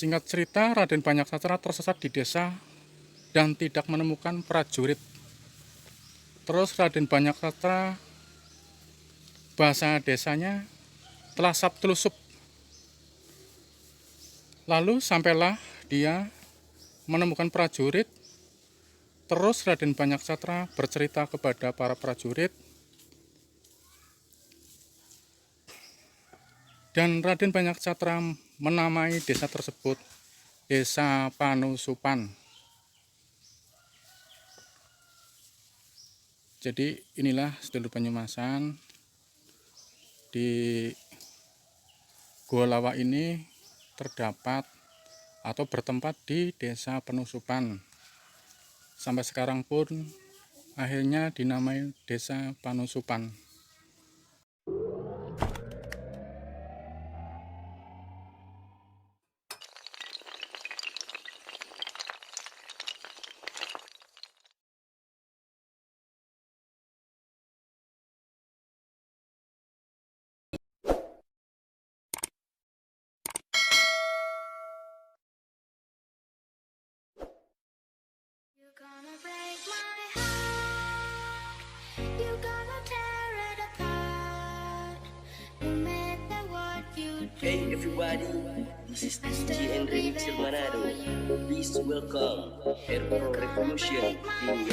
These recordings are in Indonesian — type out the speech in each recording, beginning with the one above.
Singkat cerita, Raden Banyaksatra tersesat di desa dan tidak menemukan prajurit. Terus Raden Banyaksatra, bahasa desanya, telah sabtelusup. Lalu sampailah dia menemukan prajurit. Terus Raden Banyaksatra bercerita kepada para prajurit, dan Raden Banyaksatra menamai desa tersebut Desa Panusupan. Jadi inilah sedulur Banyumasan, di Gua Lawa ini terdapat atau bertempat di Desa Panusupan. Sampai sekarang pun akhirnya dinamai Desa Panusupan. You're gonna break my heart. You're gonna tear it apart. No matter what you do. Hey everybody, this is DJ and Remixer Manado. Please welcome Airpro Revolution in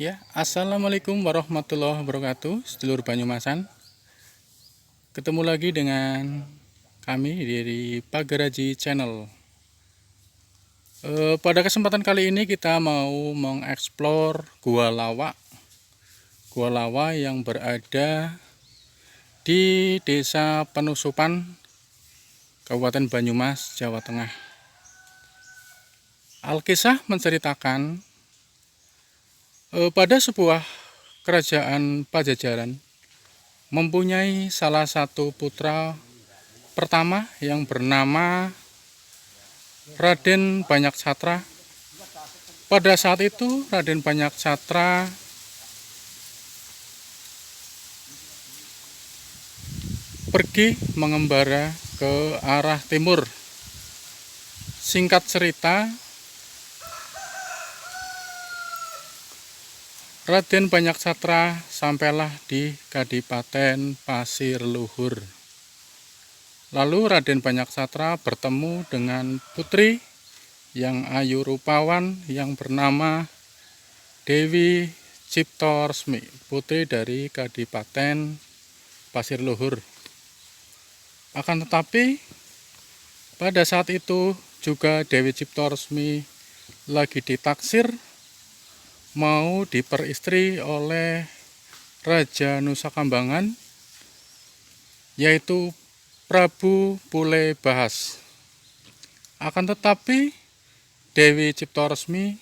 Ya, assalamualaikum warahmatullahi wabarakatuh, sedulur Banyumasan. Ketemu lagi dengan kami dari Pagaraji Channel. Pada kesempatan kali ini kita mau mengeksplor Gua Lawa. Gua Lawa yang berada di Desa Panusupan, Kabupaten Banyumas, Jawa Tengah. Alkisah menceritakan pada sebuah kerajaan Pajajaran mempunyai salah satu putra pertama yang bernama Raden Banyaksatra. Pada saat itu Raden Banyaksatra pergi mengembara ke arah timur. Singkat cerita, Raden Banyaksatra sampailah di Kadipaten Pasir Luhur. Lalu Raden Banyaksatra bertemu dengan putri yang ayu rupawan yang bernama Dewi Ciptoresmi, putri dari Kadipaten Pasir Luhur. Akan tetapi pada saat itu juga Dewi Ciptoresmi lagi ditaksir mau diperistri oleh Raja Nusa Kambangan, yaitu Prabu Pule Bahas. Akan tetapi Dewi Ciptoresmi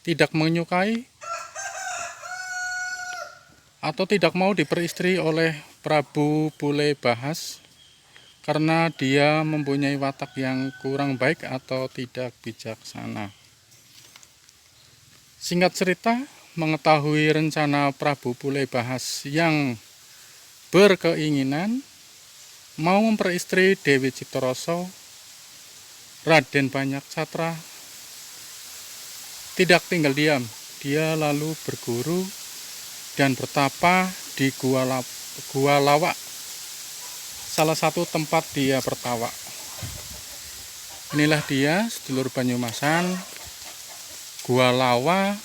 tidak menyukai atau tidak mau diperistri oleh Prabu Pule Bahas karena dia mempunyai watak yang kurang baik atau tidak bijaksana. Singkat cerita, mengetahui rencana Prabu Pule Bahas yang berkeinginan mau memperistri Dewi Ciptoresmi, Raden Banyaksatra tidak tinggal diam. Dia lalu berguru dan bertapa di Gua Lawa, salah satu tempat dia bertawa. Inilah dia, sedulur Banyumasan, Gua Lawa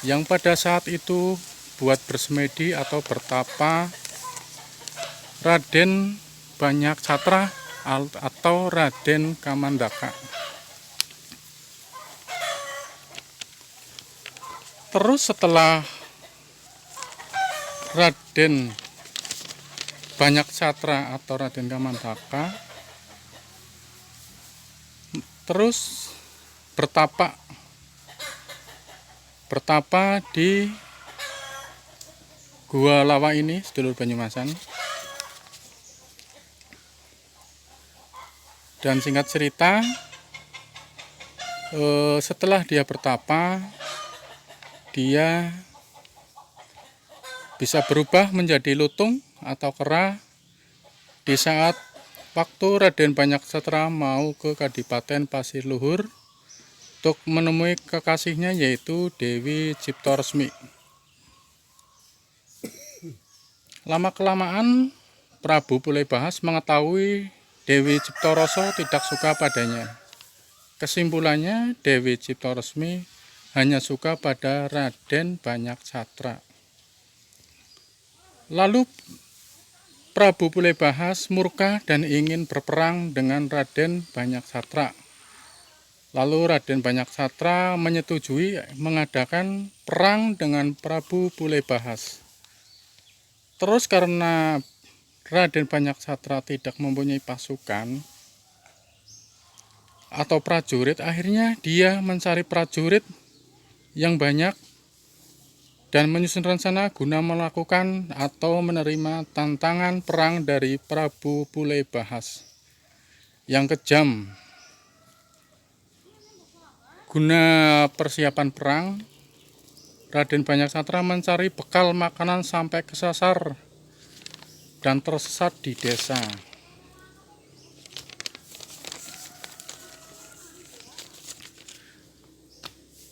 yang pada saat itu buat bersemedi atau bertapa Raden Banyaksatra atau Raden Kamandaka. Terus setelah Raden Banyaksatra atau Raden Kamandaka terus bertapa di Gua Lawa ini, sedulur Banyumasan. Dan singkat cerita, setelah dia bertapa, dia bisa berubah menjadi lutung atau kera di saat waktu Raden Banyaksatra mau ke Kadipaten Pasir Luhur untuk menemui kekasihnya yaitu Dewi Ciptaresmi. Lama-kelamaan Prabu Pulebahas mengetahui Dewi Ciptaroso tidak suka padanya. Kesimpulannya, Dewi Ciptaresmi hanya suka pada Raden Banyaksatra. Lalu Prabu Pulebahas murka dan ingin berperang dengan Raden Banyaksatra. Lalu Raden Banyaksatra menyetujui mengadakan perang dengan Prabu Pulebahas. Terus karena Raden Banyaksatra tidak mempunyai pasukan atau prajurit, akhirnya dia mencari prajurit yang banyak dan menyusun rencana guna melakukan atau menerima tantangan perang dari Prabu Pulebahas yang kejam. Guna persiapan perang, Raden Banyaksatra mencari bekal makanan sampai kesasar dan tersesat di desa.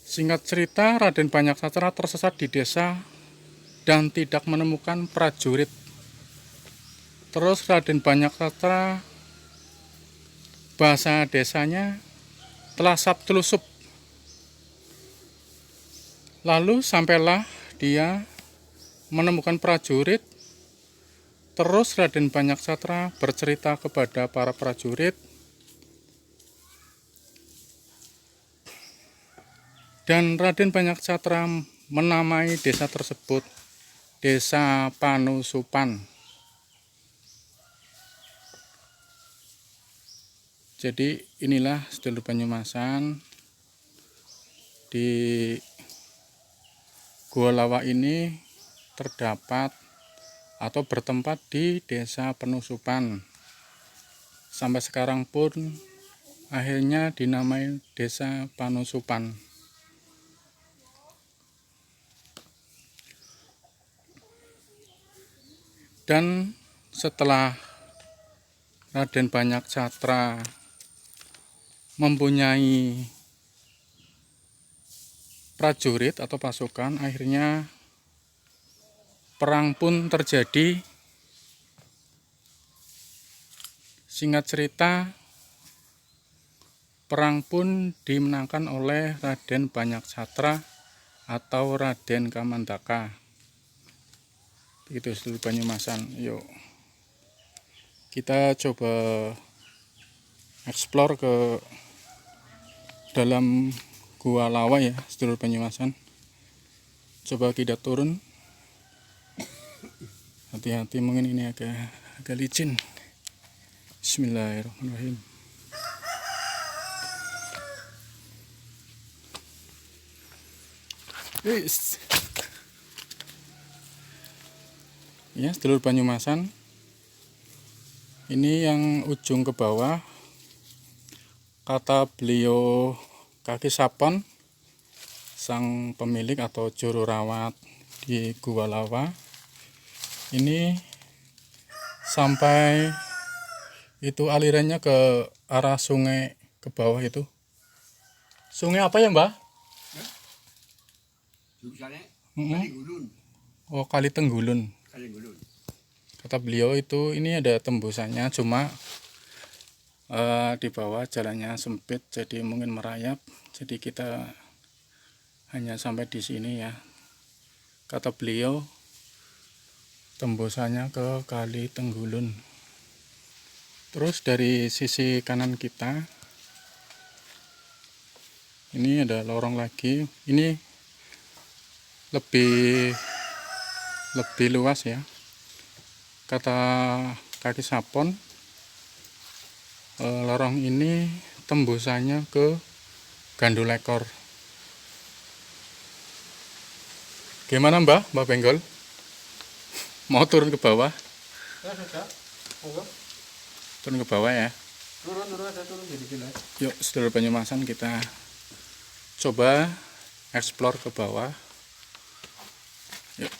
Singkat cerita, Raden Banyaksatra tersesat di desa dan tidak menemukan prajurit. Terus Raden Banyaksatra, bahasa desanya, telasap telusup. Lalu sampailah dia menemukan prajurit. Terus Raden Banyaksatra bercerita kepada para prajurit dan Raden Banyaksatra menamai desa tersebut Desa Panusupan. Jadi inilah sedulur Banyumasan, di Gua Lawa ini terdapat atau bertempat di Desa Penusupan. Sampai sekarang pun akhirnya dinamai Desa Panusupan. Dan setelah Raden Banyaksatra mempunyai prajurit atau pasukan, akhirnya perang pun terjadi. Singkat cerita, perang pun dimenangkan oleh Raden Banyaksatra atau Raden Kamandaka. Begitu sedulur Banyumasan. Yuk kita coba explore ke dalam Gua Lawa ya sedulur Banyumasan. Coba kita turun. Hati-hati, mungkin ini agak licin. Bismillahirrahmanirrahim. Ya, sedulur Banyumasan. Ini yang ujung ke bawah, kata beliau Kaki Sapon, sang pemilik atau juru rawat di Gua Lawa. Ini sampai itu alirannya ke arah sungai ke bawah itu. Sungai apa ya, Mbah? Oh, Kali Tenggulun. Kata beliau itu ini ada tembusannya, cuma di bawah jalannya sempit, jadi mungkin merayap. Jadi kita hanya sampai di sini ya. Kata beliau tembusannya ke Kali Tenggulun. Terus dari sisi kanan kita ini ada lorong lagi. Ini lebih luas ya. Kata Kaki Sapon, lorong ini tembusannya ke Gandulekor. Gimana Mbah Benggol? Mau turun ke bawah? Ya sudah. Monggo. Turun ke bawah ya. Turun ada turun jadi gila. Yuk, sedulur Banyumasan, kita coba explore ke bawah. Yuk.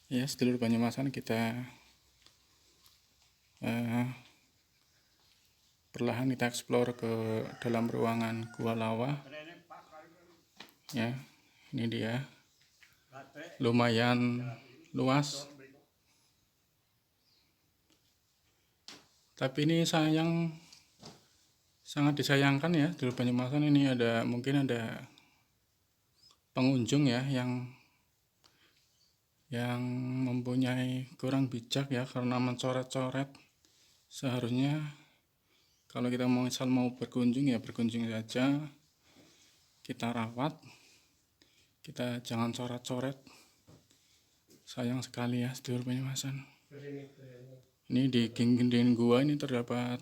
Ya, sedulur Banyumasan, kita perlahan kita explore ke dalam ruangan Gua Lawa. Ya, ini dia. Lumayan luas. Tapi ini sangat disayangkan ya, sedulur Banyumasan, ini mungkin ada pengunjung ya yang mempunyai kurang bijak ya, karena mencoret-coret. Seharusnya kalau kita mau berkunjung ya berkunjung saja, kita rawat, kita jangan coret-coret. Sayang sekali ya, sedulur Banyumasan. Ini di dinding gua ini terdapat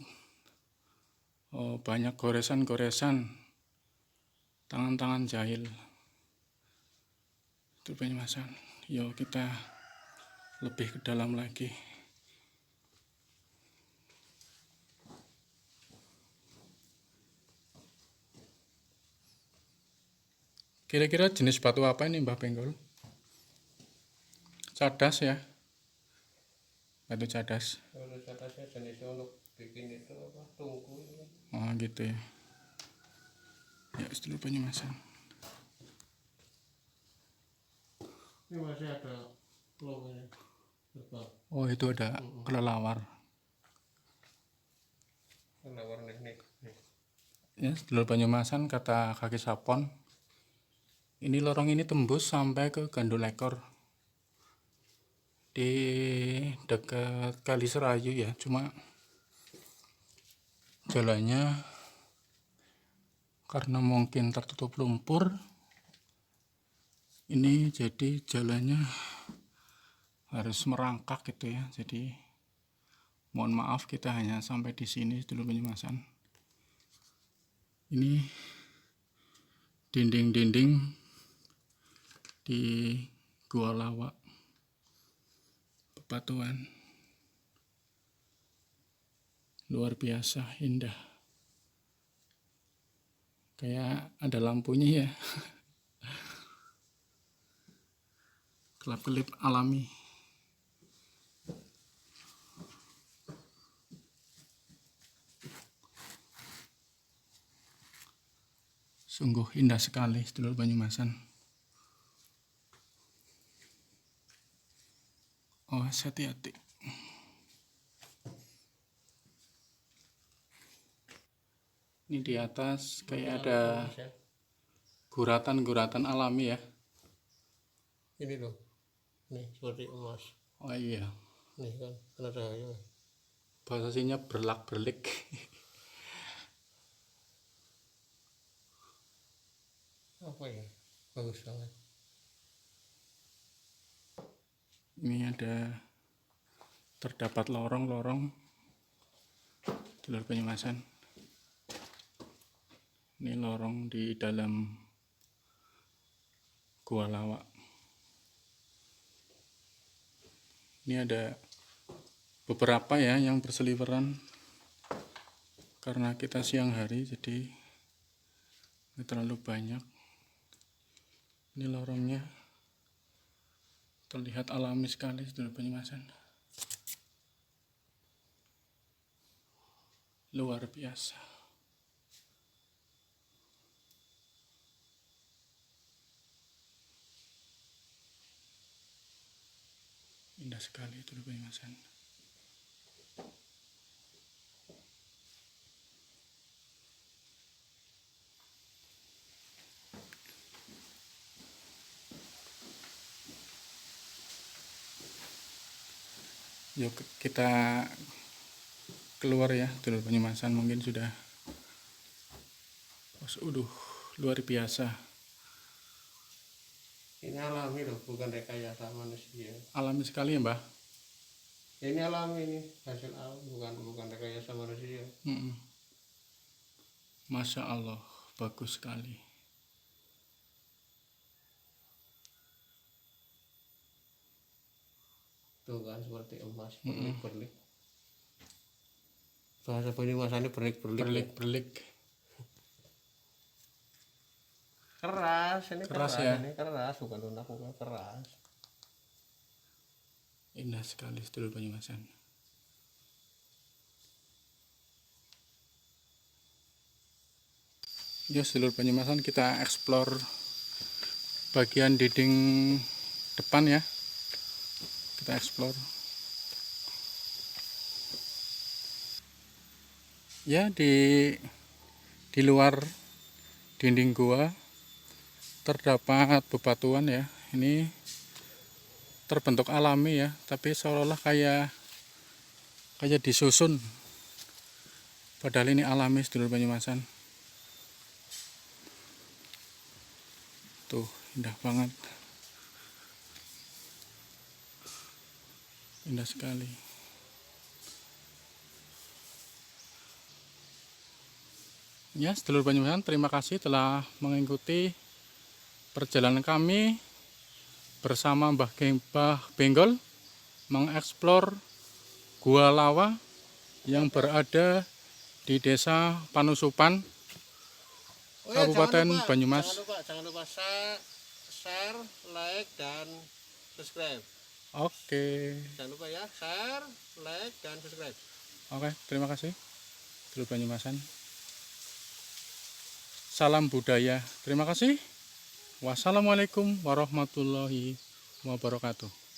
banyak goresan-goresan tangan-tangan jahil. Sedulur Banyumasan, yuk kita lebih ke dalam lagi. Kira-kira jenis batu apa ini, Mbah Penggol? Cadas ya? Batu cadas. Kalau catasnya jenisnya untuk bikin itu apa? Tungku itu. Oh gitu ya. Ya, sedulur Banyumasan. Ini masih ada lubangnya. Betul. Oh, itu ada kelelawar. Kelelawar nih. Ya, sedulur Banyumasan, kata kaki Sapon, ini lorong ini tembus sampai ke Gandul Ekor di dekat Kali Serayu ya. Cuma jalannya karena mungkin tertutup lumpur, ini jadi jalannya harus merangkak gitu ya. Jadi mohon maaf, kita hanya sampai di sini sedulur Banyumasan. Ini dinding-dinding di Gua Lawa, bebatuan luar biasa indah, kayak ada lampunya ya. Kelap-kelip alami. Sungguh indah sekali sedulur Banyumasan. Oh, hati-hati. Ini di atas kayak ada guratan-guratan alami ya. Ini loh. Nih seperti emas. Oh iya, Nih kan ada cahaya. bahasanya berlak-berlik. Apa ya? Bagus banget. Ini terdapat lorong-lorong sedulur Banyumasan. Ini lorong di dalam Gua Lawa. Ini ada beberapa ya yang berseliweran karena kita siang hari, jadi nggak terlalu banyak. Ini lorongnya terlihat alami sekali sedulur Banyumasan. Luar biasa. Indah sekali sedulur Banyumasan. Yuk kita keluar ya sedulur Banyumasan, mungkin sudah luar biasa. Ini alami loh, bukan rekayasa manusia. Alami sekali ya, Mbah. Ini alami, ini hasil alam, bukan rekayasa manusia. Masya Allah, bagus sekali. tuh kan seperti emas berlik-berlik. Bahasa Banyumasannya berlik-berlik. berlik-berlik. Keras, ini Keras keras, ya? ini keras, bukan lunak, bukan keras. Indah sekali sedulur Banyumasan. Ya sedulur Banyumasan, kita explore bagian dinding depan ya. Kita explore. Ya di luar dinding gua terdapat bebatuan ya. Ini terbentuk alami ya, tapi seolah-olah kayak disusun. Padahal ini alami sedulur Banyumasan. Tuh, indah banget. Indah sekali. Ya, sedulur Banyumasan, terima kasih telah mengikuti perjalanan kami bersama Mbah Benggol mengeksplor Gua Lawa yang berada di Desa Panusupan, Oh ya, Kabupaten Banyumas. jangan lupa share, like, dan subscribe. Oke, Jangan lupa ya, share, like, dan subscribe. oke, terima kasih sedulur Banyumasan. Salam budaya. Terima kasih. Wassalamualaikum warahmatullahi wabarakatuh.